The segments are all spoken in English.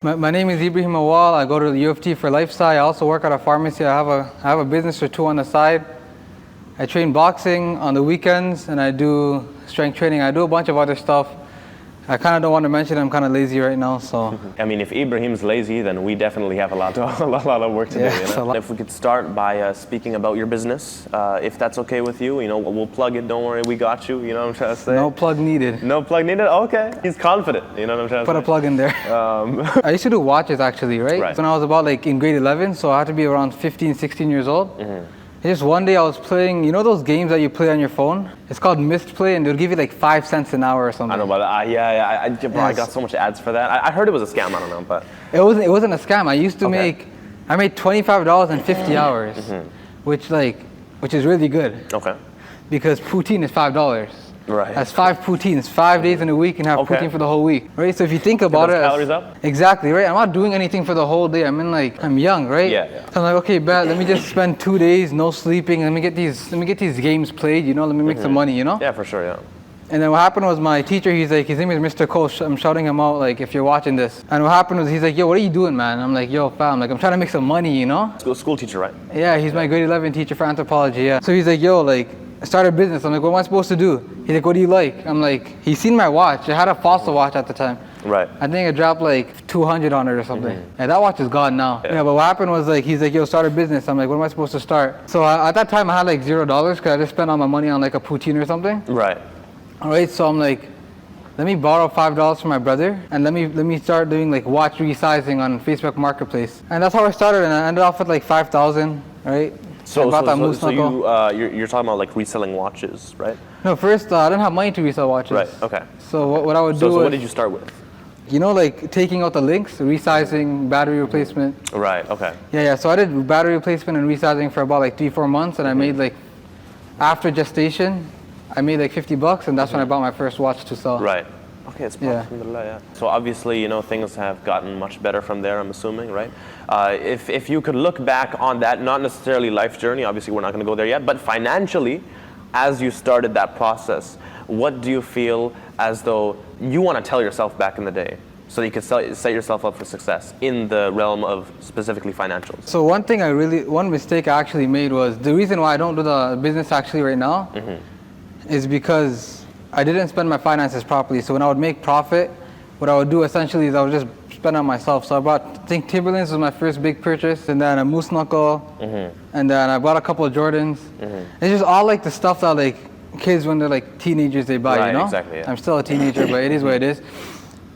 My name is Ibrahim Awal. I go to the U of T for lifestyle. I also work at a pharmacy. I have a business or two on the side. I train boxing on the weekends, and I do strength training. I do a bunch of other stuff. I kind of don't want to mention it. I'm kind of lazy right now, so. I mean, if Ibrahim's lazy, then we definitely have a lot of work to do. You know? If we could start by speaking about your business, if that's okay with you, we'll plug it. Don't worry, we got you. You know what I'm trying to say? No plug needed. No plug needed? Okay. He's confident. You know what I'm trying to say? Put a plug in there. I used to do watches actually, right? When I was about in grade 11, so I had to be around 15, 16 years old. Mm-hmm. Just one day I was playing, those games that you play on your phone? It's called Missed Play, and they'll give you 5 cents an hour or something. I know about that. I got so much ads for that. I heard it was a scam, I don't know, but. It wasn't a scam. I used to I made $25 in 50 hours, which is really good. Okay. Because poutine is $5. Right. That's 5 poutines, 5 days in a week, and have poutine for the whole week, right? So if you think about it, calories up. Exactly, right? I'm not doing anything for the whole day. I'm young, right? Yeah. So I'm like, okay, bet. Let me just spend 2 days, no sleeping. Let me get these games played. Let me make some money. Yeah, for sure. Yeah. And then what happened was my teacher, his name is Mr. Cole. I'm shouting him out, if you're watching this. And what happened was he's like, yo, what are you doing, man? I'm like, yo, fam, I'm trying to make some money, School teacher, right? Yeah, he's my grade 11 teacher for anthropology. Yeah. So he's like, yo, start a business. I'm like, what am I supposed to do? He's like, what do you like? I'm like, he's seen my watch. I had a fossil watch at the time. Right. I think I dropped 200 on it or something. Mm-hmm. And that watch is gone now. Yeah, but what happened was he's like, yo, start a business. I'm like, what am I supposed to start? So at that time I had $0 because I just spent all my money on a poutine or something. Right. All right, so I'm like, let me borrow $5 from my brother and let me start doing watch resizing on Facebook Marketplace. And that's how I started, and I ended off with 5,000, right? So you're talking about reselling watches, right? No, first I didn't have money to resell watches. Right. Okay. So what I would do. So what did you start with? Taking out the links, resizing, battery replacement. Right. Okay. Yeah. So I did battery replacement and resizing for about 3-4 months, and I made after gestation, I made $50, and that's when I bought my first watch to sell. Right. Okay, it's alhamdulillah, yeah. So obviously, things have gotten much better from there, I'm assuming, right? If you could look back on that, not necessarily life journey, obviously we're not going to go there yet, but financially, as you started that process, what do you feel as though you want to tell yourself back in the day so you could set yourself up for success in the realm of specifically financials? So one mistake I actually made was, the reason why I don't do the business actually right now is because I didn't spend my finances properly. So when I would make profit, what I would do essentially is I would just spend on myself. So I think Timberlands was my first big purchase, and then a moose knuckle, and then I bought a couple of Jordans. It's just all the stuff that kids when they're teenagers they buy, right, Exactly, yeah. I'm still a teenager, but it is what it is.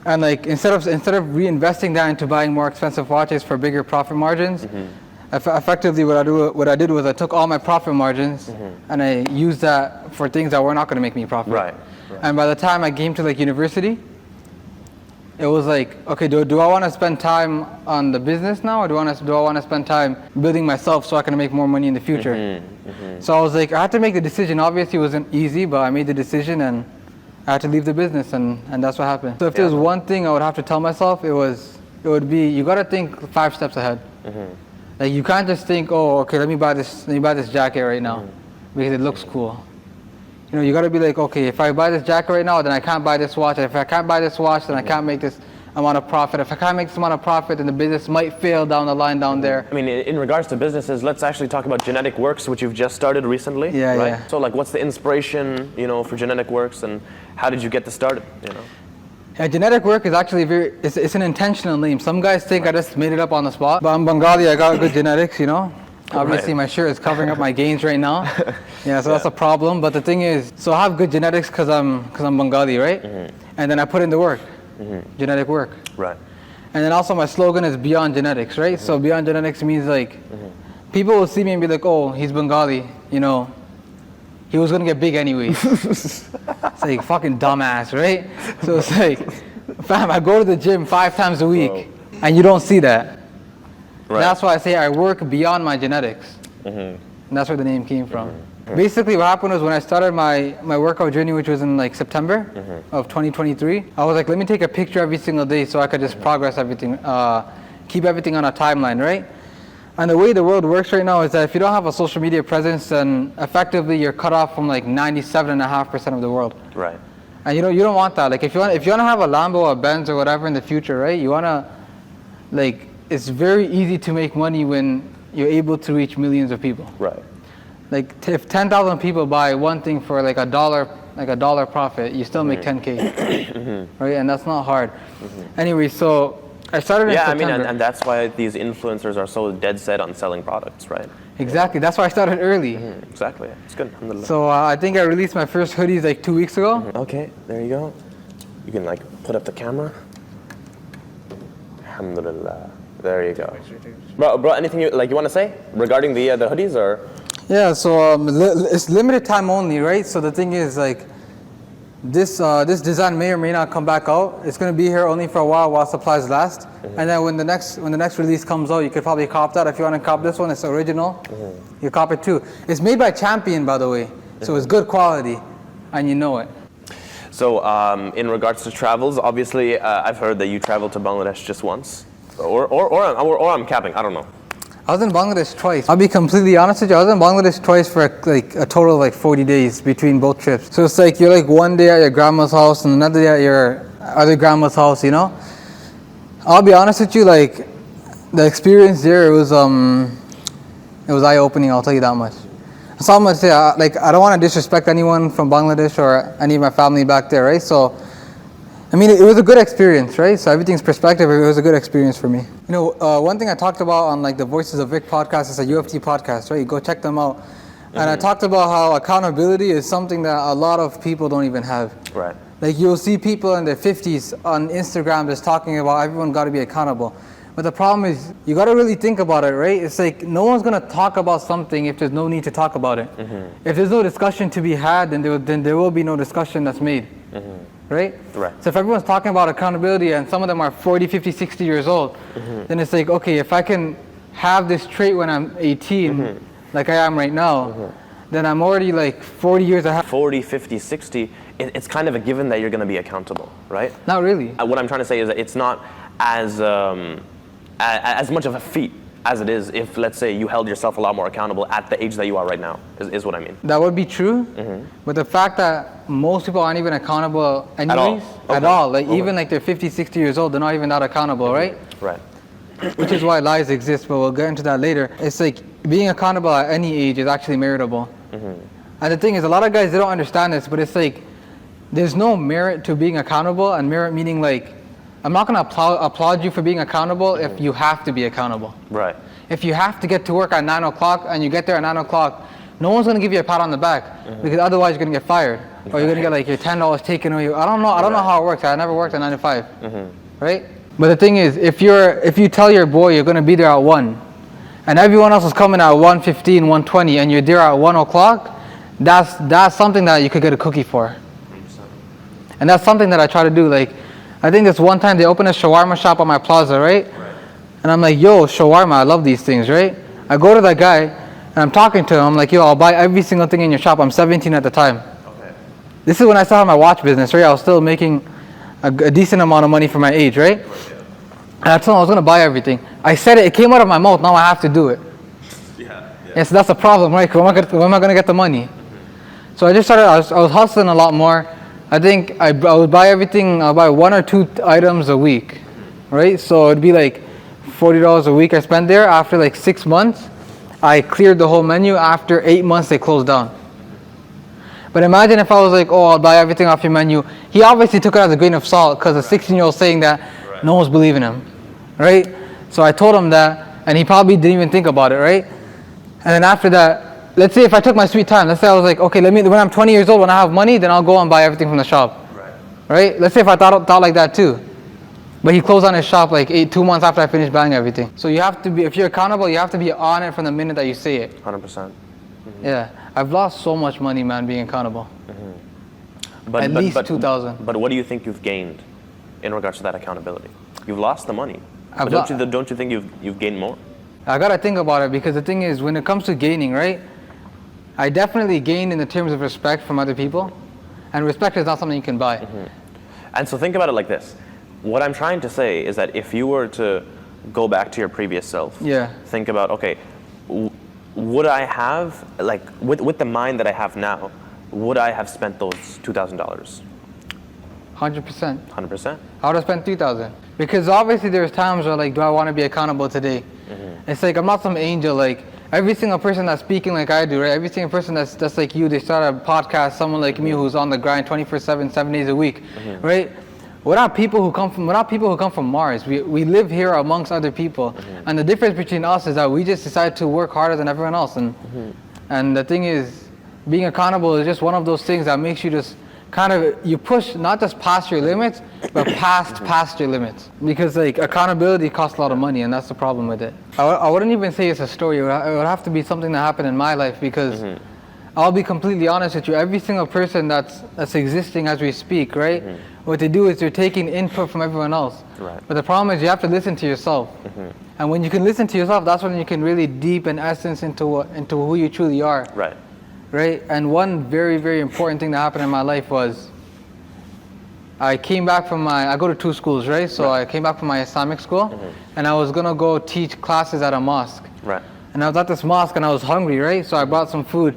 And instead of reinvesting that into buying more expensive watches for bigger profit margins, effectively what I did was I took all my profit margins and I used that for things that were not going to make me profit. Right. And by the time I came to university, it was okay, do I want to spend time on the business now, or do I want to spend time building myself so I can make more money in the future? So I was I had to make the decision. Obviously it wasn't easy, but I made the decision and I had to leave the business, and that's what happened. So if there's one thing I would have to tell myself, it would be, you got to think 5 steps ahead. You can't just think, oh, okay, let me buy this jacket right now because it looks cool. You got to be okay, if I buy this jacket right now, then I can't buy this watch. If I can't buy this watch, then I can't make this amount of profit. If I can't make this amount of profit, then the business might fail down the line down there. I mean, in regards to businesses, let's actually talk about Genetic Works, which you've just started recently. Yeah, right? yeah. So what's the inspiration, for Genetic Works, and how did you get this started, Yeah, Genetic Work is actually it's an intentional name. Some guys think I just made it up on the spot, but I'm Bengali, I got good genetics, Obviously my shirt is covering up my gains right now. Yeah, so that's a problem. But the thing is, so I have good genetics because I'm Bengali, right? And then I put in the work, Genetic Work. Right. And then also my slogan is Beyond Genetics, right? So Beyond Genetics means people will see me and be like, oh, he's Bengali, he was gonna get big anyways. It's fucking dumbass, right? So it's fam, I go to the gym 5 times a week, and you don't see that. Right. That's why I say I work beyond my genetics. And that's where the name came from. Basically what happened was when I started my workout journey, which was in September of 2023, I was let me take a picture every single day so I could just progress everything, keep everything on a timeline, right? And the way the world works right now is that if you don't have a social media presence, then effectively you're cut off from 97.5% of the world. Right. And you don't want that. If you want to have a Lambo, a Benz, or whatever in the future, right? You want to like it's very easy to make money when you're able to reach millions of people. Right. Like if 10,000 people buy one thing for like a dollar profit, you still make 10K, right? And that's not hard. Anyway, so I started in September. I mean, and that's why these influencers are so dead set on selling products, right? Exactly. That's why I started early. Exactly. It's good. Alhamdulillah. So I think I released my first hoodies like 2 weeks ago. Okay, there you go. You can like put up the camera. Alhamdulillah. There you go. Bro, anything you want to say regarding the hoodies or? Yeah, so it's limited time only, right? So the thing is, like, this design may or may not come back out. It's gonna be here only for a while supplies last. And then when the next release comes out, you could probably cop that. If you want to cop this one, it's original. You cop it too. It's made by Champion, by the way, so it's good quality, and you know it. So in regards to travels, obviously I've heard that you traveled to Bangladesh just once, or I'm capping. I don't know. I was in Bangladesh twice. I'll be completely honest with you. I was in Bangladesh twice for like a total of like 40 days between both trips. So it's like you're like one day at your grandma's house and another day at your other grandma's house, you know? I'll be honest with you, like the experience there, it was eye-opening, I'll tell you that much. That's all I'm gonna say. I don't want to disrespect anyone from Bangladesh or any of my family back there, right? So I mean, it was a good experience, right? So everything's perspective. It was a good experience for me. You know, one thing I talked about on like the Voices of Vic podcast is a UFT podcast, right? You go check them out. And I talked about how accountability is something that a lot of people don't even have. Right. Like you'll see people in their 50s on Instagram just talking about everyone got to be accountable. But the problem is you got to really think about it, right? It's like no one's going to talk about something if there's no need to talk about it. If there's no discussion to be had, then there will be no discussion that's made. Right? Right. So if everyone's talking about accountability and some of them are 40, 50, 60 years old, then it's like, okay, if I can have this trait when I'm 18, like I am right now, then I'm already like 40 years ahead. 40, 50, 60, it's kind of a given that you're going to be accountable, right? Not really. What I'm trying to say is that it's not as much of a feat as it is if, let's say, you held yourself a lot more accountable at the age that you are right now, is what I mean. That would be true, but the fact that most people aren't even accountable anyways, at all. Like even like they're 50, 60 years old, they're not even that accountable, right? Right. Which is why lies exist, but we'll get into that later. It's like being accountable at any age is actually meritable. And the thing is, a lot of guys, they don't understand this, but it's like there's no merit to being accountable, and merit meaning like, I'm not going to applaud you for being accountable if you have to be accountable. Right. If you have to get to work at 9 o'clock and you get there at 9 o'clock, no one's going to give you a pat on the back because otherwise you're going to get fired or you're going to get like your $10 taken away. I don't know how it works. I never worked at 9 to 5, right? But the thing is, if you tell your boy you're going to be there at 1 and everyone else is coming at 1:15, 1:20 and you're there at 1 o'clock, that's something that you could get a cookie for. And that's something that I try to do. Like, I think this one time they opened a shawarma shop on my plaza, right? And I'm like, yo, shawarma, I love these things, right? I go to that guy and I'm talking to him. I'm like, yo, I'll buy every single thing in your shop. I'm 17 at the time. Okay. This is when I started my watch business, right? I was still making a decent amount of money for my age, right? And I told him I was going to buy everything. I said it came out of my mouth. Now I have to do it. Yeah, so that's a problem, right? Where am I going to get the money? So I just started, I was hustling a lot more. I think I would buy everything, I'll buy 1 or 2 items a week, right? So it'd be like $40 a week I spent there. After like 6 months, I cleared the whole menu. After 8 months, they closed down. But imagine if I was like, oh, I'll buy everything off your menu. He obviously took it as a grain of salt because a 16-year-old saying that, no one's believing him, right? So I told him that, and he probably didn't even think about it, right? And then after that, let's say if I took my sweet time, let's say I was like, okay, when I'm 20 years old, when I have money, then I'll go and buy everything from the shop. Right? Let's say if I thought like that too. But he closed on his shop like 2 months after I finished buying everything. So you have to be, if you're accountable, you have to be on it from the minute that you say it. 100%. Yeah. I've lost so much money, man, being accountable. At least 2,000. But what do you think you've gained in regards to that accountability? You've lost the money. But don't you think you've gained more? I gotta think about it because the thing is, when it comes to gaining, right? I definitely gained in the terms of respect from other people, and respect is not something you can buy. And so think about it like this. What I'm trying to say is that if you were to go back to your previous self, think about, okay, would I have, like, with the mind that I have now, would I have spent those $2,000? 100%. 100%. I would have spent 3,000. Because obviously there's times where like, do I want to be accountable today? It's like, I'm not some angel. Like, every single person that's speaking like I do, right? Every single person that's like you, they start a podcast, someone like me who's on the grind 24/7, 7 days a week, right? We're not people who come from Mars. We live here amongst other people. And the difference between us is that we just decide to work harder than everyone else. And the thing is, being accountable is just one of those things that makes you just kind of, you push not just past your limits, but past your limits. Because like accountability costs a lot of money, and that's the problem with it. I wouldn't even say it's a story. It would have to be something that happened in my life, because I'll be completely honest with you. Every single person that's existing as we speak, right? What they do is they're taking input from everyone else. Right. But the problem is you have to listen to yourself. And when you can listen to yourself, that's when you can really deep in essence into who you truly are. Right. Right? And one very, very important thing that happened in my life was I came back from I go to 2 schools, right? So I came back from my Islamic school, and I was gonna go teach classes at a mosque. Right. And I was at this mosque and I was hungry, right? So I brought some food.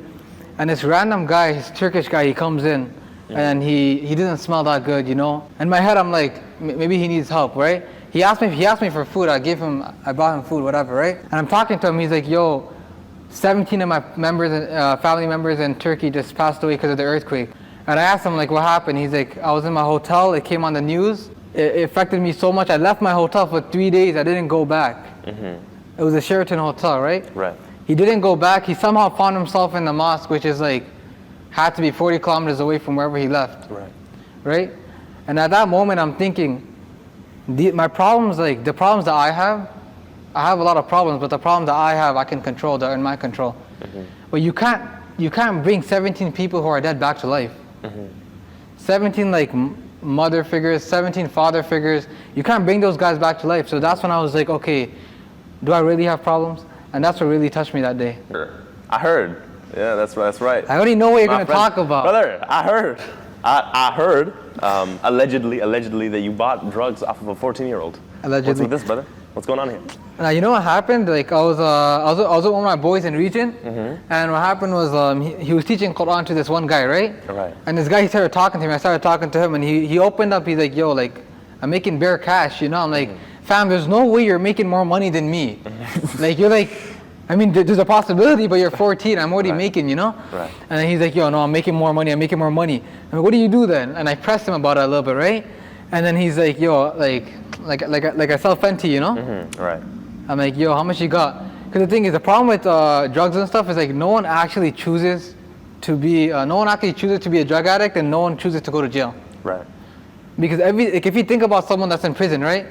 And this random guy, this Turkish guy, he comes in and he didn't smell that good, you know? In my head, I'm like, maybe he needs help, right? He asked me for food. I brought him food, whatever, right? And I'm talking to him. He's like, yo, 17 of my family members in Turkey just passed away because of the earthquake. And I asked him, like, what happened? He's like, I was in my hotel. It came on the news. It affected me so much. I left my hotel for 3 days. I didn't go back. It was a Sheraton hotel, right? Right. He didn't go back. He somehow found himself in the mosque, which is like, had to be 40 kilometers away from wherever he left. Right. Right? And at that moment, I'm thinking, my problems, like the problems that I have a lot of problems, but the problems that I have, I can control. They're in my control. But you can't bring 17 people who are dead back to life. 17 like mother figures, 17 father figures. You can't bring those guys back to life. So that's when I was like, okay, do I really have problems? And that's what really touched me that day. I heard. Yeah, that's right. I already know what you're My going to friend- talk about. Brother, I heard. I heard, allegedly that you bought drugs off of a 14-year-old. Allegedly. What's with this, brother? What's going on here? Now, you know what happened? Like I was with one of my boys in region, and what happened was he was teaching Quran to this one guy, right? Right. And this guy, he started talking to him. I started talking to him, and he opened up. He's like, "Yo, like I'm making bare cash, you know?" I'm like, "Fam, there's no way you're making more money than me. Like you're like, I mean, there's a possibility, but you're 14. I'm already making, you know?" Right. And then he's like, "Yo, no, I'm making more money. I'm making more money." I'm like, "What do you do then?" And I pressed him about it a little bit, right? And then he's like, "Yo, like I sell Fenty, you know?" Right. I'm like, "Yo, how much you got?" Because the thing is, the problem with drugs and stuff is like no one actually chooses to be a drug addict, and no one chooses to go to jail. Right. Because if you think about someone that's in prison, right?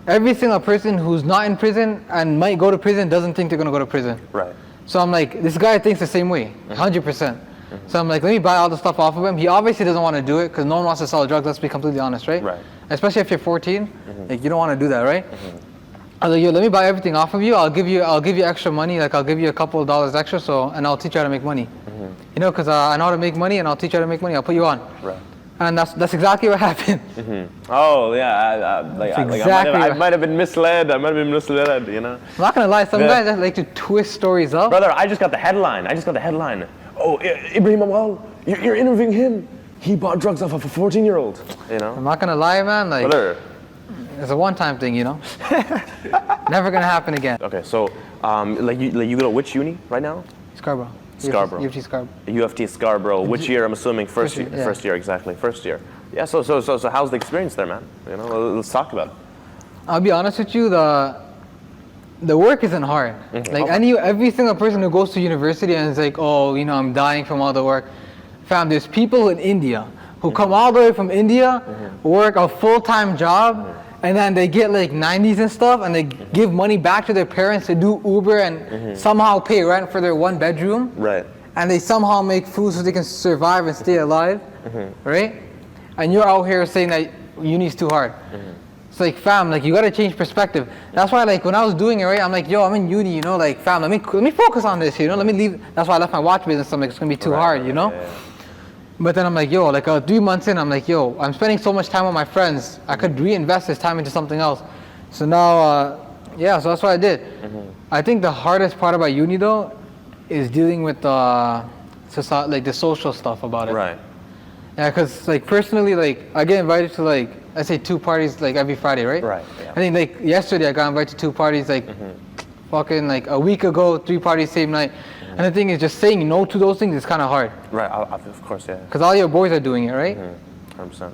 Every single person who's not in prison and might go to prison doesn't think they're gonna go to prison. Right. So I'm like, this guy thinks the same way, 100%. So I'm like, let me buy all the stuff off of him. He obviously doesn't want to do it because no one wants to sell drugs. Let's be completely honest, right? Right. Especially if you're 14, like you don't want to do that, right? I was like, yo, let me buy everything off of you. I'll give you extra money. Like I'll give you a couple of dollars extra, and I'll teach you how to make money. You know, because I know how to make money, and I'll teach you how to make money. I'll put you on. Right. And that's exactly what happened. Oh yeah, I might have been misled. You know. I'm not gonna lie. Some guys that like to twist stories up. Brother, I just got the headline. Oh, Ibrahim Awal, you're interviewing him. He bought drugs off of a 14-year-old. You know. I'm not gonna lie, man. Like, brother. It's a one-time thing, you know. Never gonna happen again. Okay, so you go to which uni right now? Scarborough. Scarborough. UFT Scarborough. UFT Scarborough. Which year? I'm assuming first year. Yeah. First year, exactly. First year. Yeah. So how's the experience there, man? You know, let's talk about it. I'll be honest with you. The work isn't hard. Like every single person who goes to university and is like, oh, you know, I'm dying from all the work. Fam, there's people in India who come all the way from India, work a full-time job, and then they get like 90s and stuff, and they give money back to their parents to do Uber and somehow pay rent for their one bedroom. Right. And they somehow make food so they can survive and stay alive, right? And you're out here saying that uni's too hard. It's like, fam, like you gotta change perspective. That's why, like when I was doing it, right, I'm like, yo, I'm in uni, you know, like fam, let me focus on this, you know, let me leave. That's why I left my watch business. I'm like, it's gonna be too hard, you know. Yeah. But then I'm like, yo, like 3 months in, I'm like, yo, I'm spending so much time with my friends. I could reinvest this time into something else. So now, so that's what I did. I think the hardest part about uni though is dealing with the social stuff about it. Right. Yeah, because like personally, like I get invited to like I say 2 parties like every Friday, right? Right. Yeah. I think like yesterday I got invited to 2 parties like fucking like a week ago, 3 parties same night. And the thing is, just saying no to those things is kind of hard. Right. Of course. Yeah. Because all your boys are doing it, right? 100%.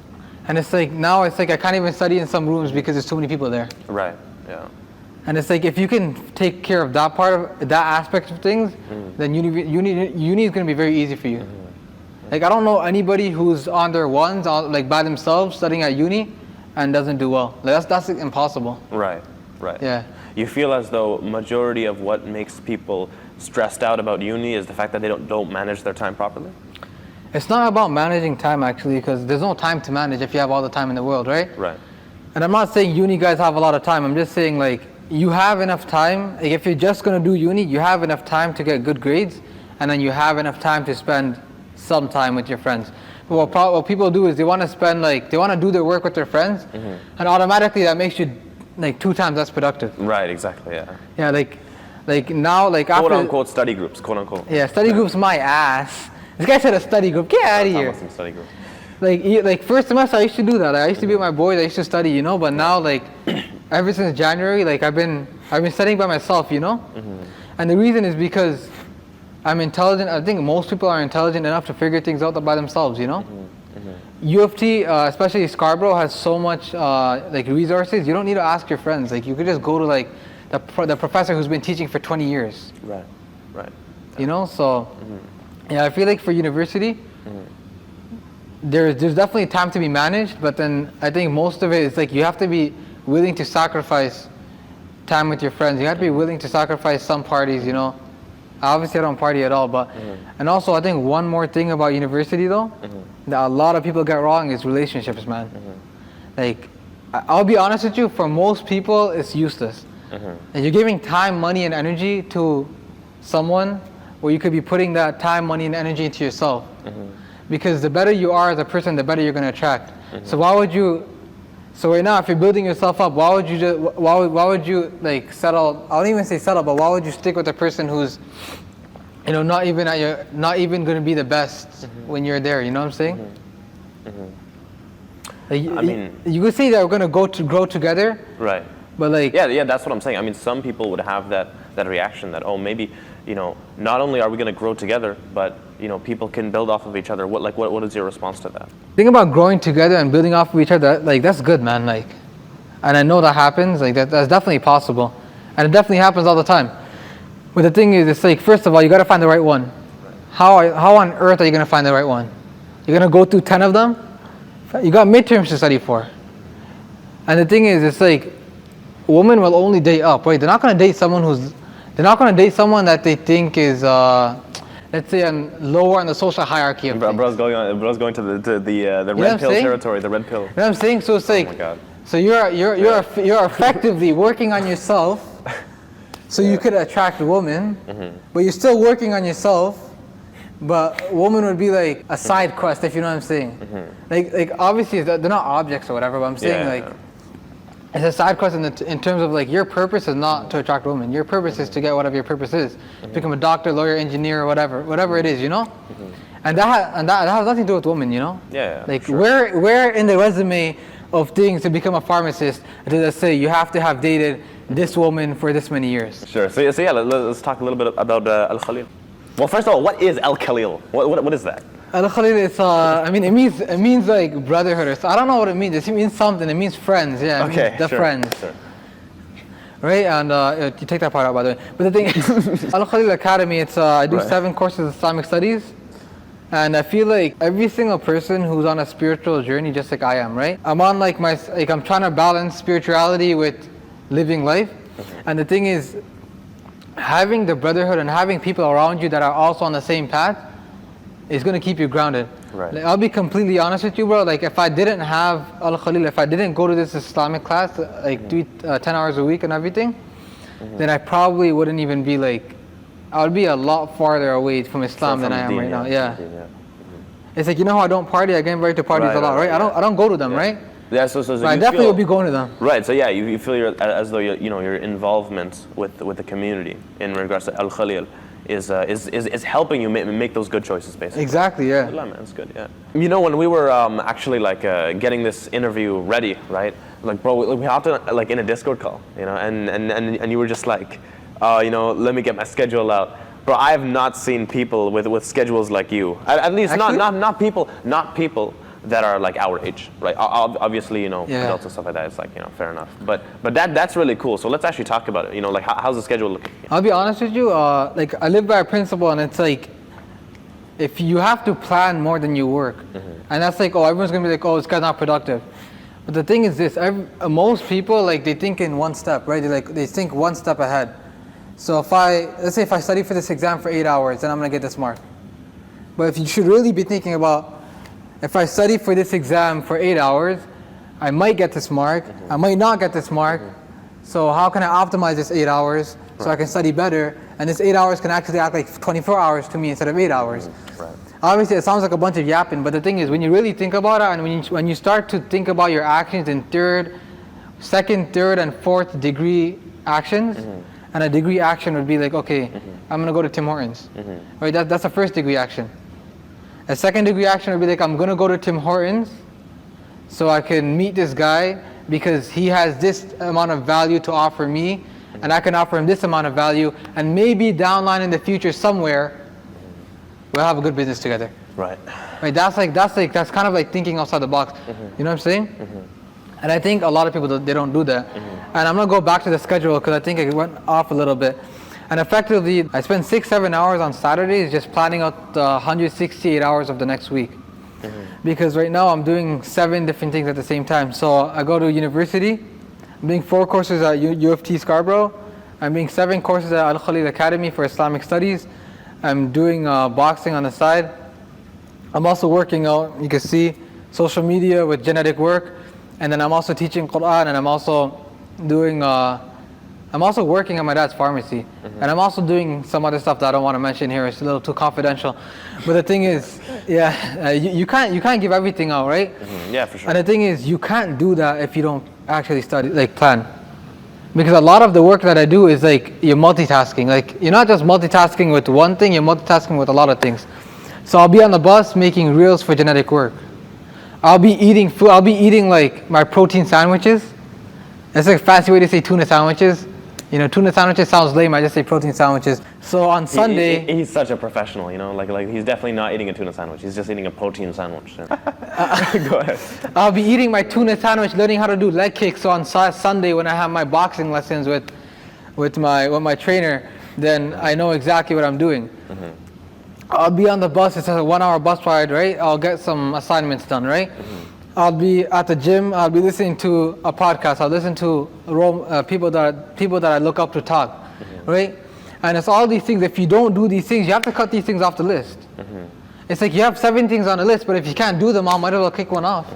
And it's like now it's like I can't even study in some rooms because there's too many people there. Right. Yeah. And it's like if you can take care of that part of that aspect of things, then uni is gonna be very easy for you. Like I don't know anybody who's on their ones, like by themselves, studying at uni, and doesn't do well. Like that's impossible. Right. Right. Yeah. You feel as though majority of what makes people stressed out about uni is the fact that they don't manage their time properly? It's not about managing time actually, because there's no time to manage if you have all the time in the world, right? Right. And I'm not saying uni guys have a lot of time. I'm just saying like you have enough time. Like if you're just gonna do uni, you have enough time to get good grades, and then you have enough time to spend some time with your friends. But what people do is they want to do their work with their friends, and automatically that makes you like 2 times less productive. Right. Exactly. Yeah. Yeah, like now, like after Quote unquote study groups. Quote unquote. yeah, study groups my ass. This guy said a study group. Get out of here. Some study groups. Like first semester, I used to do that. I used to be with my boys. I used to study, you know. But now, like, ever since January, like I've been studying by myself, you know. And the reason is because I'm intelligent. I think most people are intelligent enough to figure things out by themselves, you know. U of T, especially Scarborough, has so much like resources. You don't need to ask your friends. Like you could just go to like the professor who's been teaching for 20 years. Right. Right. You know, so yeah, I feel like for university, there's definitely time to be managed, but then I think most of it is like you have to be willing to sacrifice time with your friends. You have to be willing to sacrifice some parties, you know. Obviously, I don't party at all, but and also I think one more thing about university though that a lot of people get wrong is relationships, man. Like I'll be honest with you, for most people it's useless. And you're giving time, money, and energy to someone where you could be putting that time, money, and energy into yourself. Because the better you are as a person, the better you're going to attract. So why would you? So right now, if you're building yourself up, why would you like settle? I don't even say settle, but why would you stick with a person who's, you know, not even going to be the best when you're there? You know what I'm saying? Like, I mean, you could say that we're going to grow together. Right. But like, yeah, that's what I'm saying. I mean, some people would have that reaction that, oh, maybe, you know, not only are we going to grow together, but you know, people can build off of each other. What is your response to that? Think about growing together and building off of each other. Like that's good, man. Like, and I know that happens. Like that's definitely possible, and it definitely happens all the time. But the thing is, it's like first of all, you got to find the right one. How on earth are you going to find the right one? You're going to go through 10 of them. You got midterms to study for. And the thing is, it's like, women will only date up, right? They're not going to date someone that they think is, let's say, lower on the social hierarchy of things. Bro's going to the red pill territory, the red pill. You know what I'm saying? So it's like, oh my God. So you're effectively working on yourself, so you could attract a woman, but you're still working on yourself. But a woman would be like a side quest, if you know what I'm saying. Like obviously they're not objects or whatever, but I'm saying it's a side quest in terms of like your purpose is not to attract women. Your purpose is to get whatever your purpose is, become a doctor, lawyer, engineer, or whatever it is, you know. And that has nothing to do with women, you know. Like sure. where in the resume of things to become a pharmacist does it say you have to have dated this woman for this many years? Sure. So yeah, let's talk a little bit about Al-Khalil. Well, first of all, what is Al-Khalil? What is that? Al-Khalil is, I mean, it means like brotherhood or so. I don't know what it means. It means something. It means friends. Yeah, okay, the sure, friends. Sure. Right, and you take that part out, by the way. But the thing is, Al-Khalil Academy, it's I do 7 courses of Islamic studies. And I feel like every single person who's on a spiritual journey, just like I am, right? I'm on like I'm trying to balance spirituality with living life. And the thing is, having the brotherhood and having people around you that are also on the same path is going to keep you grounded. Right. Like, I'll be completely honest with you, bro. Like if I didn't have Al-Khalil, if I didn't go to this Islamic class, like do 10 hours a week and everything, then I probably wouldn't even be like, I would be a lot farther away from Islam than I am right now. Yeah. It's like, you know how I don't party? I get invited to parties a lot, right? I don't go to them, right? Yeah, so I definitely will be going to them. Right, so yeah, you feel as though your involvement with the community in regards to Al-Khalil is helping you make those good choices, basically. Exactly, yeah. Alhamdulillah, man, that's good, yeah. You know, when we were actually like getting this interview ready, right? Like, bro, we hopped on, like in a Discord call, you know, and you were just like, you know, let me get my schedule out. Bro, I have not seen people with schedules like you. At least Actually? not people that are like our age, right? Obviously, you know, Yeah. adults and stuff like that. It's like, you know, fair enough. But that's really cool. So let's actually talk about it. You know, like how's the schedule looking? I'll be honest with you, like I live by a principle, and it's like, if you have to plan more than you work, and that's like, oh, everyone's gonna be like, oh, this guy's not productive. But the thing is this, most people, like, they think in one step, right? They think one step ahead. So let's say if I study for this exam for 8 hours, then I'm gonna get this mark. But if you should really be thinking about, if I study for this exam for 8 hours, I might get this mark, I might not get this mark. So how can I optimize this 8 hours so I can study better? And this 8 hours can actually act like 24 hours to me instead of 8 hours. Right. Obviously, it sounds like a bunch of yapping, but the thing is, when you really think about it, and when you start to think about your actions in second, third, and fourth degree actions, and a degree action would be like, okay, I'm gonna go to Tim Hortons, right? That's a first degree action. A second degree action would be like, I'm gonna go to Tim Hortons so I can meet this guy because he has this amount of value to offer me, and I can offer him this amount of value, and maybe down line in the future somewhere we'll have a good business together. Right. Right. That's kind of like thinking outside the box. You know what I'm saying? And I think a lot of people they don't do that. And I'm gonna go back to the schedule because I think it went off a little bit. And effectively, I spend 6-7 hours on Saturdays just planning out the 168 hours of the next week. Because right now I'm doing 7 different things at the same time. So I go to university. I'm doing 4 courses at UFT Scarborough. I'm doing 7 courses at Al Khalil Academy for Islamic Studies. I'm doing boxing on the side. I'm also working out, you can see, social media with genetic work. And then I'm also teaching Quran, and I'm also working at my dad's pharmacy. And I'm also doing some other stuff that I don't want to mention here. It's a little too confidential. But the thing is, you can't give everything out, right? Yeah, for sure. And the thing is, you can't do that if you don't actually study, like plan. Because a lot of the work that I do is like, you're multitasking. Like, you're not just multitasking with one thing, you're multitasking with a lot of things. So I'll be on the bus making reels for genetic work. I'll be eating food, I'll be eating like my protein sandwiches. That's like a fancy way to say tuna sandwiches. You know, tuna sandwiches sounds lame, I just say protein sandwiches. So on Sunday... He's such a professional, you know, like he's definitely not eating a tuna sandwich, he's just eating a protein sandwich. Go ahead. I'll be eating my tuna sandwich, learning how to do leg kicks. So on Sunday when I have my boxing lessons with my trainer, then I know exactly what I'm doing. I'll be on the bus, it's a 1-hour bus ride, right? I'll get some assignments done, right? I'll be at the gym, I'll be listening to a podcast, I'll listen to people that I look up to talk, right? And it's all these things. If you don't do these things, you have to cut these things off the list. It's like you have 7 things on the list, but if you can't do them all, might as well kick one off,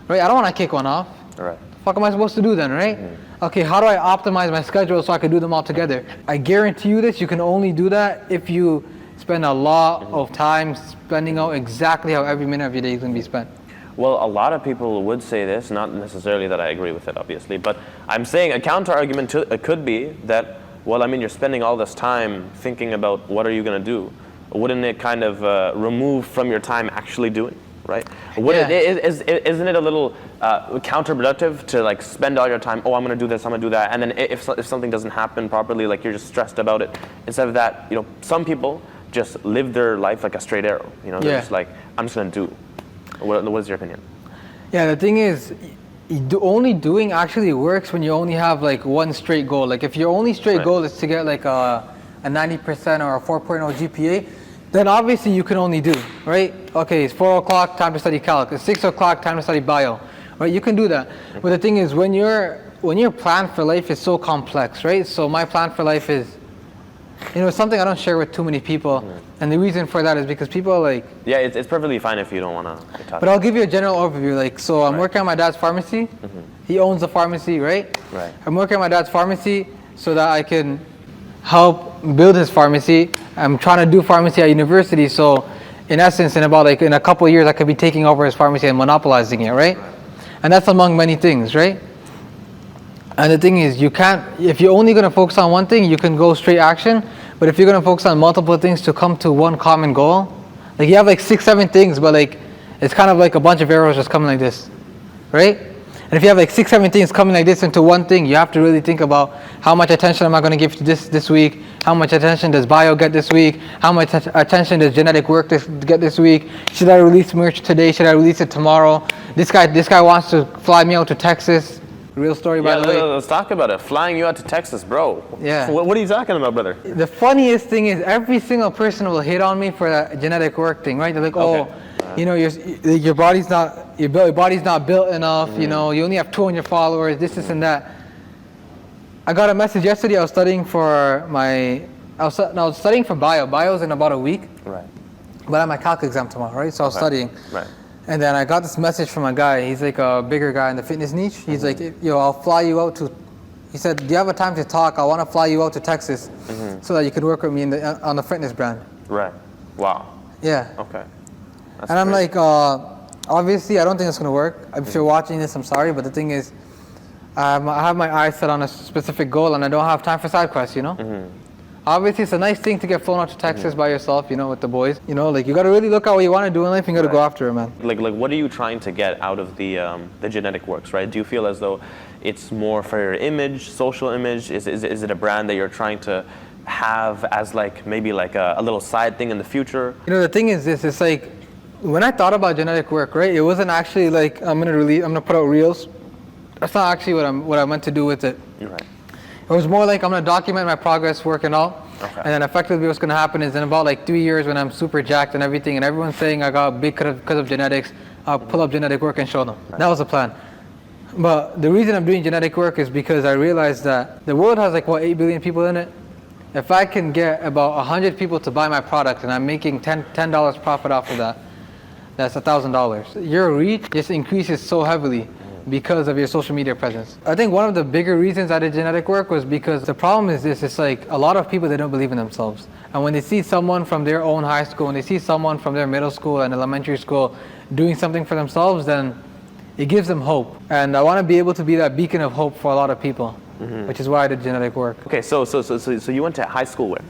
right? I don't want to kick one off. Right. The fuck am I supposed to do then, right? Okay, how do I optimize my schedule so I can do them all together? I guarantee you this, you can only do that if you spend a lot of time spending out exactly how every minute of your day is going to be spent. Well, a lot of people would say this, not necessarily that I agree with it, obviously, but I'm saying a counter-argument to it could be that, well, I mean, you're spending all this time thinking about what are you going to do. Wouldn't it kind of remove from your time actually doing, right? Isn't it a little counterproductive to like spend all your time, oh, I'm going to do this, I'm going to do that, and then if something doesn't happen properly, like you're just stressed about it. Instead of that, you know, some people just live their life like a straight arrow. You know, they're just like, I'm just going to do. What is your opinion? Yeah, the thing is, only doing actually works when you only have like one straight goal. Like if your only straight goal is to get like a 90% or a 4.0 GPA, then obviously you can only do, right? Okay, it's 4 o'clock, time to study calc. It's 6 o'clock, time to study bio, right? You can do that. But the thing is, when your plan for life is so complex, right? So my plan for life is, you know, it's something I don't share with too many people. And the reason for that is because people are like... Yeah, it's perfectly fine if you don't want to talk. But I'll give you a general overview. Like, so I'm working at my dad's pharmacy. He owns the pharmacy, right? Right. I'm working at my dad's pharmacy so that I can help build his pharmacy. I'm trying to do pharmacy at university. So in essence, in a couple of years, I could be taking over his pharmacy and monopolizing it, right? And that's among many things, right? And the thing is, you can't, if you're only going to focus on one thing, you can go straight action. But if you're gonna focus on multiple things to come to one common goal, like you have like 6, 7 things, but like it's kind of like a bunch of arrows just coming like this, right? And if you have like 6, 7 things coming like this into one thing, you have to really think about how much attention am I going to give to this week? How much attention does bio get this week? How much attention does genetic work get this week? Should I release merch today? Should I release it tomorrow? This guy wants to fly me out to Texas. Real story, by the way. Let's talk about it. Flying you out to Texas, bro. Yeah. What are you talking about, brother? The funniest thing is every single person will hit on me for that genetic work thing, right? They're like, oh, you know, your body's not built enough. You know, you only have 200 followers. This and that. I got a message yesterday. I was studying for bio. Bio's in about a week. Right. But I have my calc exam tomorrow, right? So I was studying. Right. And then I got this message from a guy. He's like a bigger guy in the fitness niche. He's like, yo, I'll fly you out to. He said, do you have a time to talk? I want to fly you out to Texas so that you could work with me on the fitness brand. Right. Wow. Yeah. Okay. That's and I'm great. Like, obviously, I don't think it's going to work. If you're watching this, I'm sorry. But the thing is, I have my eyes set on a specific goal, and I don't have time for side quests, you know? Obviously, it's a nice thing to get flown out to Texas by yourself, you know, with the boys. You know, like, you got to really look at what you want to do in life, and you got to go after it, man. Like, what are you trying to get out of the genetic works, right? Do you feel as though it's more for your image, social image? Is it a brand that you're trying to have as, like, maybe like a little side thing in the future? You know, the thing is this, it's like, when I thought about genetic work, right, it wasn't actually like I'm gonna put out reels. That's not actually what I meant to do with it. Right. It was more like I'm gonna document my progress working out, and then effectively what's gonna happen is in about like 3 years when I'm super jacked and everything, and everyone's saying I got big because of genetics, I'll pull up genetic work and show them. Right. That was the plan. But the reason I'm doing genetic work is because I realized that the world has like 8 billion people in it. If I can get about 100 people to buy my product and I'm making $10 profit off of that, that's $1,000. Your reach just increases so heavily because of your social media presence. I think one of the bigger reasons I did genetic work was because the problem is this, it's like a lot of people, they don't believe in themselves. And when they see someone from their own high school, when they see someone from their middle school and elementary school doing something for themselves, then it gives them hope. And I want to be able to be that beacon of hope for a lot of people, which is why I did genetic work. Okay, so you went to high school where?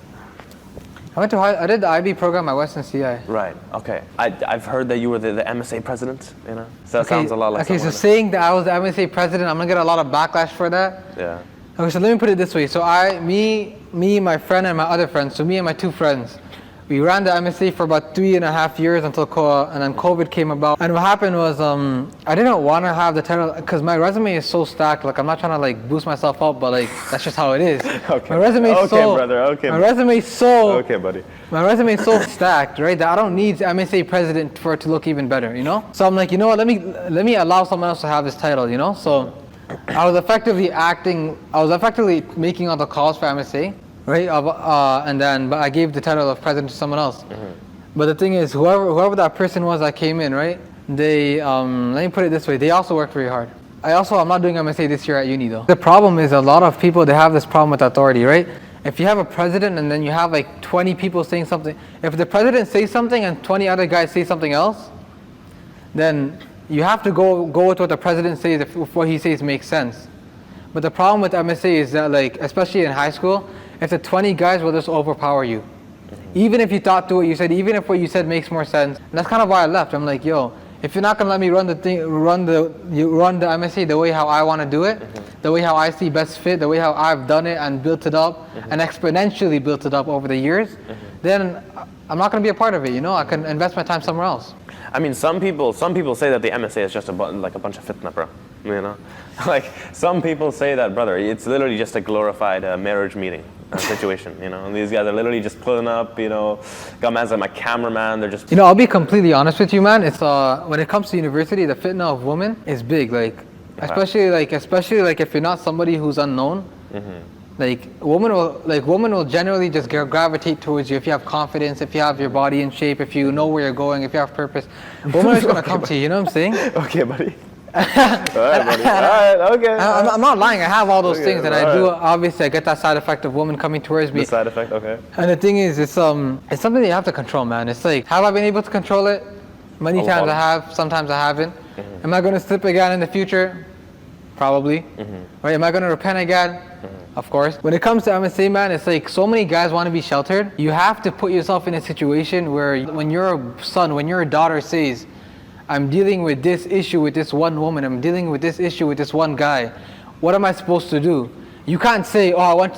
I did the IB program at Western CI. Right. Okay. I've heard that you were the MSA president. You know, so that sounds a lot like. Okay, so saying that I was the MSA president, I'm gonna get a lot of backlash for that. Yeah. Okay, so let me put it this way. So me, my friend, and my other friends. So me and my 2 friends, we ran the MSA for about 3.5 years until and then COVID came about. And what happened was I didn't want to have the title because my resume is so stacked. Like I'm not trying to like boost myself up, but like that's just how it is. Okay. My resume is brother. Okay. My resume is so. Okay, buddy. My resume is so stacked, right? That I don't need MSA president for it to look even better, you know. So I'm like, you know what? Let me allow someone else to have this title, you know. So I was effectively making all the calls for MSA. Right, but I gave the title of president to someone else. But the thing is, whoever that person was that came in, right? They let me put it this way: they also worked very hard. I'm not doing MSA this year at uni though. The problem is a lot of people, they have this problem with authority, right? If you have a president and then you have like 20 people saying something, if the president says something and 20 other guys say something else, then you have to go with what the president says if what he says makes sense. But the problem with MSA is that, like, especially in high school, if the 20 guys will just overpower you. Even if you thought to what you said, even if what you said makes more sense. And that's kind of why I left. I'm like, yo, if you're not gonna let me run the MSA the way how I want to do it, the way how I see best fit, the way how I've done it and built it up and exponentially built it up over the years, then I'm not gonna be a part of it. You know, I can invest my time somewhere else. I mean, some people say that the MSA is just a bunch of fitna, bro. You know, like some people say that, brother. It's literally just a glorified marriage meeting situation. You know, and these guys are literally just pulling up. You know, got man's like my cameraman. They're just. You know, I'll be completely honest with you, man. It's when it comes to university, the fitna of women is big. Like, especially like if you're not somebody who's unknown. Like women will generally just gravitate towards you if you have confidence, if you have your body in shape, if you know where you're going, if you have purpose. Women are just gonna come to you. You know what I'm saying? Okay, buddy. All right, buddy. All right, okay. I'm not lying. I have all those things, and I do. Obviously, I get that side effect of women coming towards me. The side effect, okay. And the thing is, it's something that you have to control, man. It's like, have I been able to control it? Many times I have. Sometimes I haven't. Am I going to slip again in the future? Probably. Right? Am I going to repent again? of course. When it comes to MSA, man, it's like so many guys want to be sheltered. You have to put yourself in a situation where when your son, when your daughter says, I'm dealing with this issue with this one woman, I'm dealing with this issue with this one guy, what am I supposed to do? You can't say, oh,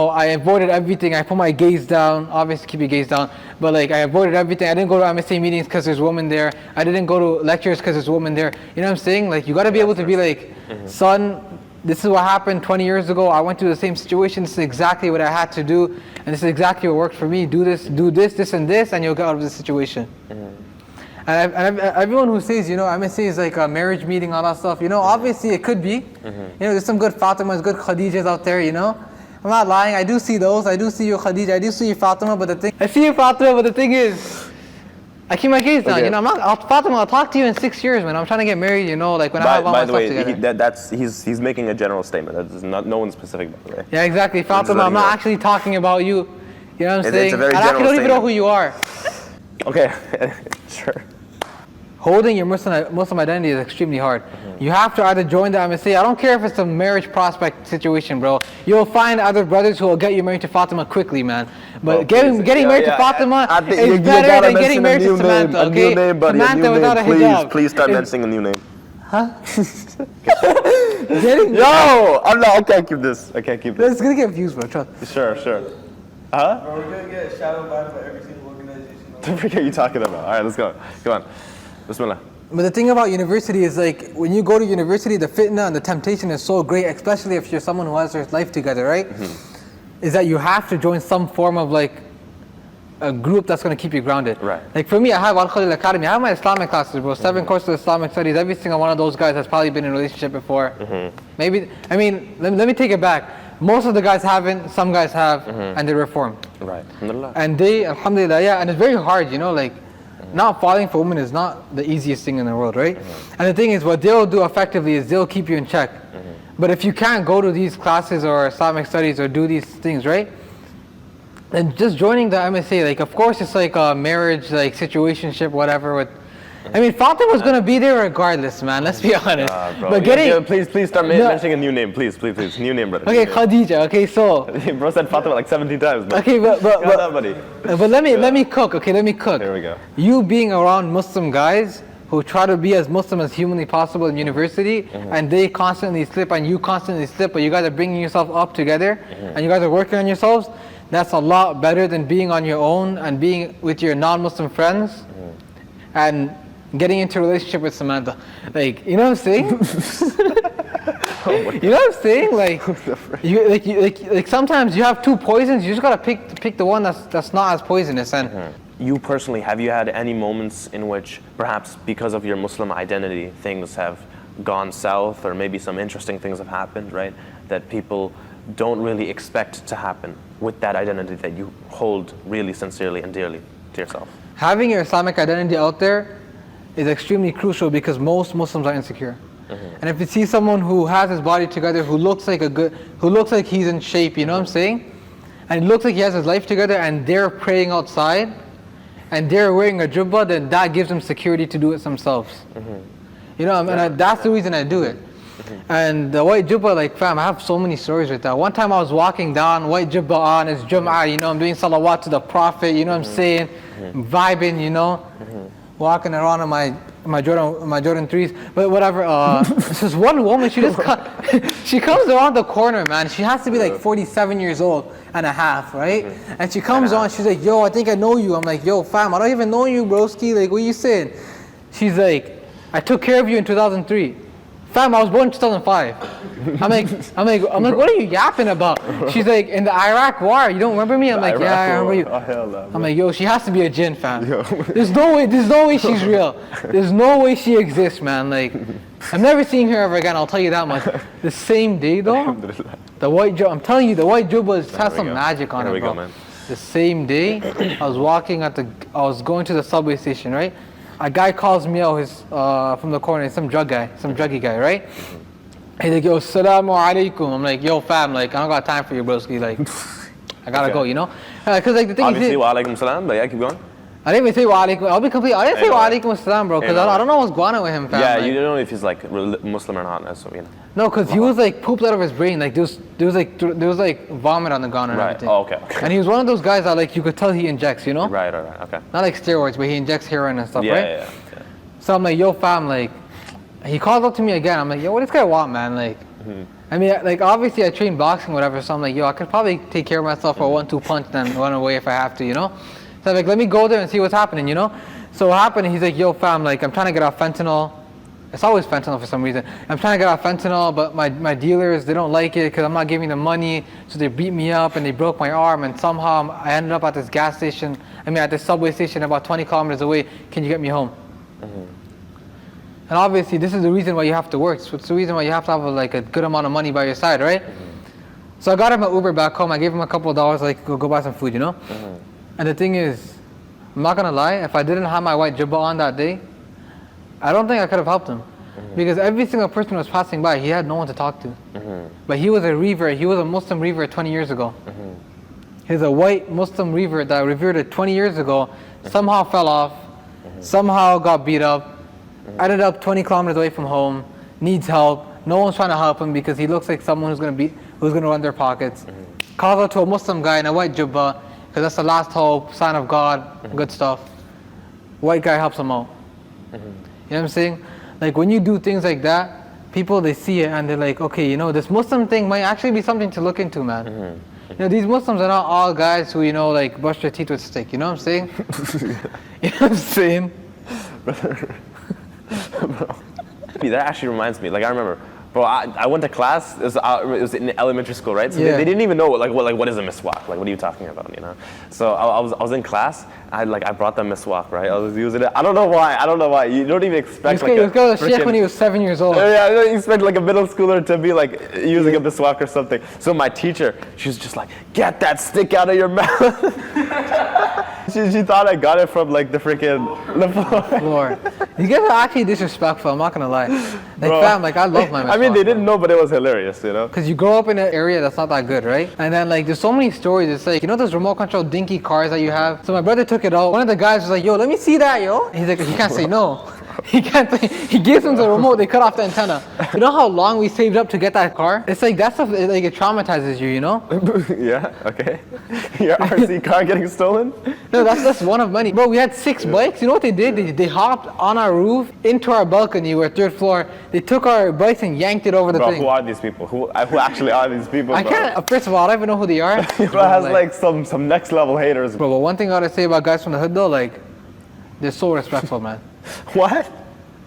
I avoided everything, I put my gaze down, obviously keep your gaze down, but like I avoided everything, I didn't go to MSA meetings because there's a woman there, I didn't go to lectures because there's a woman there, you know what I'm saying? Like you gotta be able to be like, son, this is what happened 20 years ago, I went through the same situation, this is exactly what I had to do, and this is exactly what worked for me, do this, and this, and you'll get out of the situation. And everyone who says, MSA is like a marriage meeting, all that stuff, obviously it could be. There's some good Fatimas, good Khadijas out there, I'm not lying, I do see those, I do see you Khadija, I do see you Fatima, but the thing is, I keep my gaze down, Fatima, I'll talk to you in 6 years, man. I'm trying to get married, like when I have all my stuff together. He's making a general statement. That is no one specific, by the way. Yeah, exactly, Fatima. I'm not actually talking about you. You know what I'm saying? It's a very I general actually don't even know statement. who you are. Okay, sure. Holding your Muslim identity is extremely hard. You have to either join the MSA. I don't care if it's a marriage prospect situation, bro. You'll find other brothers who will get you married to Fatima quickly, man. But getting married to Fatima is better than getting married to Samantha, okay? Samantha without a hijab. Please start mentioning a new name. Huh? I can't keep this. It's gonna get views, bro. Trust. Sure. Huh? Bro, we're gonna get shadow banned by every single organization. What are you talking about? All right, let's go. Come on. Bismillah. But the thing about university is like, when you go to university, the fitna and the temptation is so great, especially if you're someone who has their life together, right? Is that you have to join some form of like a group that's going to keep you grounded. Right. Like for me, I have Al-Khalil Academy, I have my Islamic classes, bro, 7 courses of Islamic studies. Every single one of those guys has probably been in a relationship before. Maybe, let me take it back. Most of the guys haven't, some guys have, and they reformed. Right. Alhamdulillah. And they, alhamdulillah, and it's very hard, like, not falling for women is not the easiest thing in the world, right? And the thing is, what they'll do effectively is they'll keep you in check. But if you can't go to these classes or Islamic studies or do these things, right? Then just joining the MSA, like, of course it's like a marriage, like, situationship, whatever. Fatima's gonna be there regardless, man. Let's be honest. But please start mentioning a new name, please. New name, brother. Okay, Khadija. Okay, so. Bro said Fatima like 17 times. Man. Okay, but let me cook. Okay, let me cook. There we go. You being around Muslim guys who try to be as Muslim as humanly possible in university, and they constantly slip and you constantly slip, but you guys are bringing yourself up together, and you guys are working on yourselves. That's a lot better than being on your own and being with your non-Muslim friends, and getting into a relationship with Samantha. Like, you know what I'm saying? You know what I'm saying? Like sometimes you have 2 poisons, you just gotta pick the one that's not as poisonous. And you personally, have you had any moments in which perhaps because of your Muslim identity things have gone south, or maybe some interesting things have happened, right? That people don't really expect to happen with that identity that you hold really sincerely and dearly to yourself? Having your Islamic identity out there is extremely crucial because most Muslims are insecure. And if you see someone who has his body together, who looks like he's in shape, you know what I'm saying? And it looks like he has his life together, and they're praying outside, and they're wearing a jubbah, then that gives them security to do it themselves. And that's the reason I do it. And the white jubbah, like fam, I have so many stories with that. One time I was walking down, white jubbah on, it's Jum'ah, I'm doing salawat to the Prophet, you know what I'm saying? Vibing, walking around in my Jordan 3s, but whatever. This one woman, she comes around the corner, man. She has to be like 47 years old and a half, right? And she comes on, she's like, yo, I think I know you. I'm like, yo, fam, I don't even know you, broski. Like, what you saying? She's like, I took care of you in 2003. Fam, I was born in 2005. I'm like, what are you yapping about? She's like, in the Iraq war, you don't remember me? I'm like, yeah, I remember you. Oh, hell no. I'm like, yo, she has to be a jinn, fam. There's no way she's real. There's no way she exists, man. Like, I'm never seeing her ever again, I'll tell you that much. The same day though, the white jubbah, I'm telling you, the white jubbah has some magic on it, bro. Man. The same day, I was going to the subway station, right? A guy calls me out from the corner, some druggy guy, right? He's like, yo, assalamu alaikum. I'm like, yo, fam, like, I don't got time for you, broski. Like, I gotta go, Because like the thing obviously, is, wa alaikum salam, but yeah, keep going. I didn't even say wa alaikum. I'll be complete. I didn't say wa alaikum assalam, bro, because I don't know what's going on with him, fam. Yeah, like, you don't know if he's like Muslim or not, so you know. No, because he was like pooped out of his brain. Like there was like vomit on the ground and everything. Oh, okay. And he was one of those guys that like you could tell he injects, you know? Right. Okay. Not like steroids, but he injects heroin and stuff, Yeah, right? yeah. So I'm like, yo, fam, like, he calls up to me again. I'm like, yo, what this guy want, man? Like, I mean, like, obviously I train boxing, whatever. So I'm like, yo, I could probably take care of myself for a 1-2 punch, then run away if I have to, you know? So I'm like, let me go there and see what's happening, you know? So what happened? He's like, yo, fam, like, I'm trying to get off fentanyl. It's always fentanyl for some reason. I'm trying to get off fentanyl, but my dealers, they don't like it because I'm not giving them money. So they beat me up and they broke my arm. And somehow I ended up at this gas station, at this subway station about 20 kilometers away. Can you get me home? And obviously, this is the reason why you have to work. So it's the reason why you have to have like a good amount of money by your side, right? So I got him an Uber back home. I gave him a couple of dollars, like, go buy some food, you know? And the thing is, I'm not gonna lie, if I didn't have my white jubba on that day, I don't think I could have helped him. Because every single person who was passing by, he had no one to talk to. But he was a revert, he was a Muslim revert 20 years ago. He's a white Muslim revert that revered 20 years ago, somehow fell off, somehow got beat up, ended up 20 kilometers away from home, needs help, no one's trying to help him because he looks like someone who's gonna run their pockets. Calls out to a Muslim guy in a white jubba, because that's the last hope, sign of God, good stuff. White guy helps him out. You know what I'm saying? Like when you do things like that, people, they see it and they're like, okay, you know, this Muslim thing might actually be something to look into, man. You know, these Muslims are not all guys who, you know, like brush their teeth with stick, you know what I'm saying? You know what I'm saying? Bro, that actually reminds me. Like I remember, bro, I went to class. It was in elementary school, right? So they didn't even know what is a miswak? Like what are you talking about? You know? So I was in class. I brought the miswak, right? I was using it. I don't know why. You don't even expect This guy was Sheikh when he was 7 years old. Yeah, you don't expect like a middle schooler to be like using a miswak or something. So my teacher, she was just like, get that stick out of your mouth. She thought I got it from like the floor. You guys are actually disrespectful, I'm not gonna lie. Like Bro, fam, like I love my miswak. I mean, they didn't know, but it was hilarious, you know? Because you grow up in an area that's not that good, right? And then like there's so many stories. It's like, you know those remote control dinky cars that you have? So my brother took it out. One of the guys was like, yo, let me see that, yo. He's like, he can't say no. He can't say, he gives him the remote, they cut off the antenna. You know how long we saved up to get that car? It's like that stuff, like it traumatizes you, you know? Yeah, okay. Your RC car getting stolen? No, that's one of many. Bro, we had 6 bikes. You know what they did? They hopped on our roof into our balcony. We're 3rd floor. They took our bikes and yanked it over the thing. Who are these people? Who actually are these people? I can't. First of all, I don't even know who they are. Bro has like some next level haters. Bro, but one thing I gotta say about guys from the hood though, like, they're so respectful, man. What?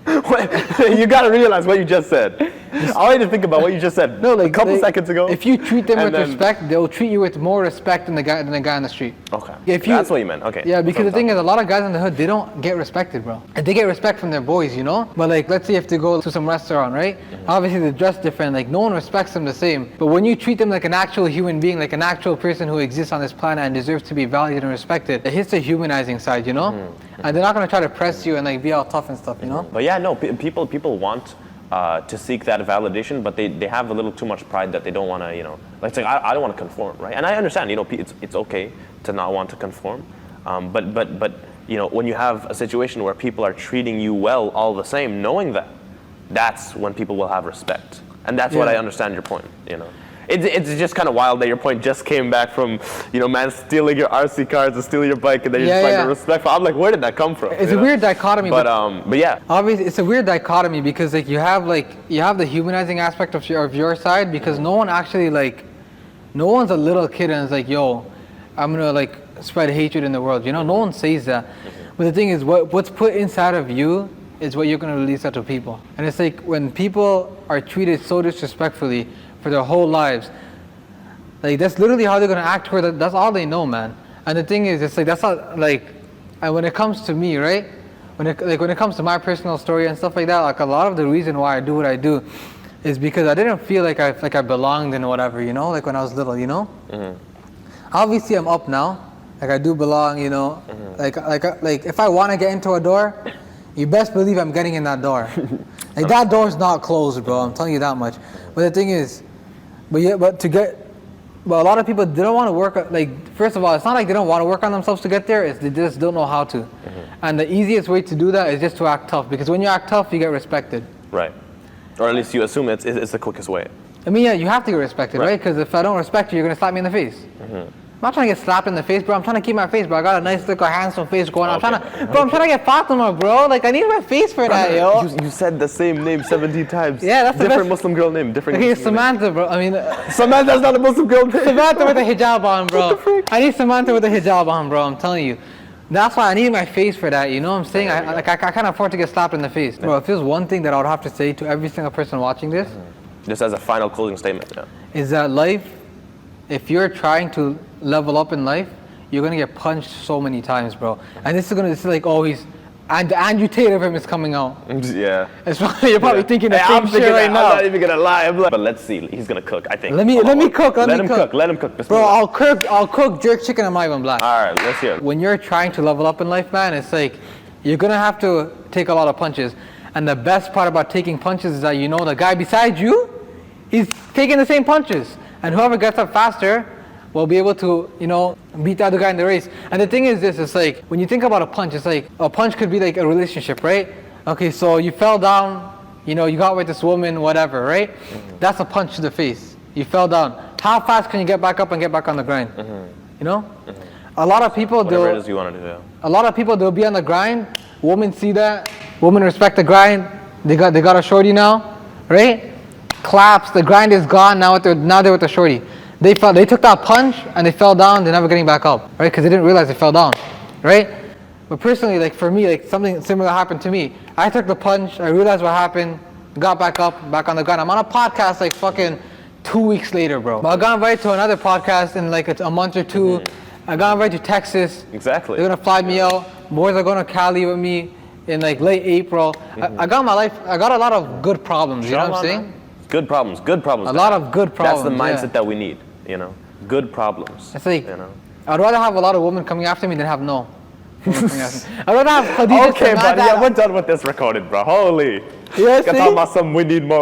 You gotta realize what you just said. I want you to think about what you just said. No, like a couple seconds ago. If you treat them with respect, they'll treat you with more respect than the guy on the street. Okay. That's what you meant. Okay. Yeah, because the thing is, a lot of guys in the hood, they don't get respected, bro. And they get respect from their boys, you know. But like, let's say if they go to some restaurant, right? Obviously they dress different. Like no one respects them the same. But when you treat them like an actual human being, like an actual person who exists on this planet and deserves to be valued and respected, it hits the humanizing side, you know. And they're not gonna try to press you and like be all tough and stuff, you know. But yeah, no, people want to seek that validation, but they have a little too much pride that they don't want to, you know, like I don't want to conform, right? And I understand, you know, it's okay to not want to conform, but you know, when you have a situation where people are treating you well all the same, knowing that, that's when people will have respect, and that's what I understand your point, you know. It's just kind of wild that your point just came back from, you know, man stealing your RC cars and stealing your bike, and then you're just like respectful. I'm like, where did that come from? It's a weird dichotomy. But yeah. Obviously, it's a weird dichotomy because like you have the humanizing aspect of your side, because no one's a little kid and is like, yo, I'm gonna like spread hatred in the world. You know, no one says that. But the thing is, what's put inside of you is what you're gonna release out to people. And it's like when people are treated so disrespectfully for their whole lives, like that's literally how they're gonna act toward it. That's all they know, man. And the thing is, it's like that's not like, and when it comes to me, right? When it comes to my personal story and stuff like that, like a lot of the reason why I do what I do is because I didn't feel like I belonged in whatever, you know, like when I was little, you know. Obviously, I'm up now. Like I do belong, you know. Like if I want to get into a door, you best believe I'm getting in that door. Like that door's not closed, bro. I'm telling you that much. But the thing is, but to get But a lot of people, they don't want to work, like, first of all, it's not like they don't want to work on themselves to get there, it's they just don't know how to. And the easiest way to do that is just to act tough, because when you act tough, you get respected. Right. Or at least you assume it's the quickest way. I mean, yeah, you have to get respected, right? Because if I don't respect you, you're going to slap me in the face. I'm not trying to get slapped in the face, bro. I'm trying to keep my face, bro. I got a nice, little, handsome face going on. I'm trying to get Fatima, bro. Like, I need my face for that, yo. You said the same name 17 times. Yeah, that's the different best. Muslim girl name. Different. Okay, Muslim Samantha, name. bro. I mean, Samantha's not a Muslim girl name. Samantha with a hijab on, bro. I need Samantha with a hijab on, bro. I'm telling you. That's why I need my face for that. You know what I'm saying? I can't afford to get slapped in the face, bro. If there's one thing that I would have to say to every single person watching this, just as a final closing statement, is that life, if you're trying to level up in life, you're gonna get punched so many times, bro. And this is like, oh, and the amputated of him is coming out. Yeah. You're probably thinking the same shit right now. I'm not even gonna lie. But let's see. He's gonna cook, I think. Let me cook. Let him cook. Let him cook. Bro, I'll cook jerk chicken. I'm not even black. All right, let's hear it. When you're trying to level up in life, man, it's like you're gonna have to take a lot of punches. And the best part about taking punches is that you know the guy beside you, he's taking the same punches. And whoever gets up faster will be able to, beat the other guy in the race. And the thing is this, it's like, when you think about a punch, it's like, a punch could be like a relationship, right? Okay, so you fell down, you got with this woman, whatever, right? That's a punch to the face. You fell down. How fast can you get back up and get back on the grind? A lot of people, whatever it is you want to do, a lot of people, they'll be on the grind. Women see that. Women respect the grind. They got a shorty now, right? Claps. The grind is gone. Now they're with the shorty. They took that punch and they fell down. They're never getting back up, right? Because they didn't realize they fell down, right? But personally, like for me, like something similar happened to me. I took the punch. I realized what happened. Got back up, back on the grind. I'm on a podcast like fucking 2 weeks later, bro. I got invited to another podcast in like a month or two. I got invited to Texas. Exactly. They're gonna fly me out. Boys are going to Cali with me in like late April. I got a lot of good problems, you know what I'm saying? Good problems. A lot of good problems. That's the mindset that we need, Good problems. It's like, I'd rather have a lot of women coming after me than have no. I'd rather have Hoodies. Okay, buddy, we're done with this recorded, bro. Holy. Yeah, Talking about some, we need more